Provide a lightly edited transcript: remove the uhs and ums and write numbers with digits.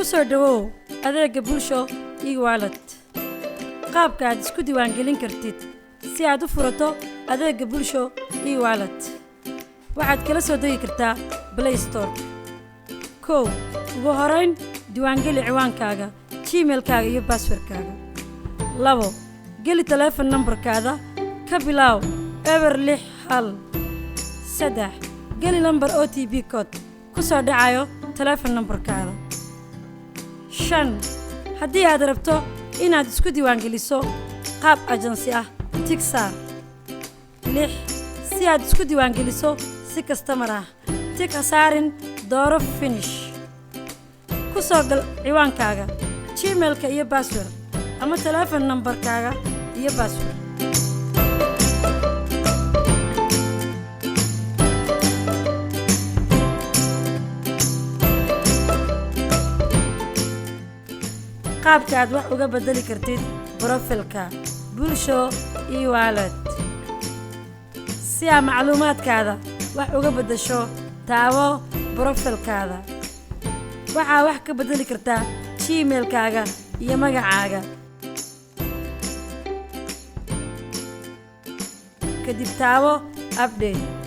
soo dhawow adeegga bulsho e-wallet qaabka aad isku diiwaangelin kartid si aad u furato adeegga bulsho e-wallet waxaad kala soo degi kartaa Play Store ugu horeyn diiwaangeli ciwaankaaga Gmail-kaaga iyo password-kaaga 2 geli telephone number-kaada ka bilow eber 61 3 geli number OTP code ku soo dhacayo telephone number-kaada 5 haddii aad rabto inaad isku diiwaangeliso qaab agency ah tigsaar 6 si aad isku diiwaangeliso si customer ah tig saarin dooro finish ku soo gal ciwaankaaga Gmail-ka iyo password ama telephone number-kaaga iyo password qaabka aad wax uga bedeli kartid profile-ka bulsho e-wallet si aad macluumaadkaada wax uga bedesho taawo profile-kaada waxaa wax ka bedeli kartaa Gmail-kaaga iyo magacaaga kadib taawo update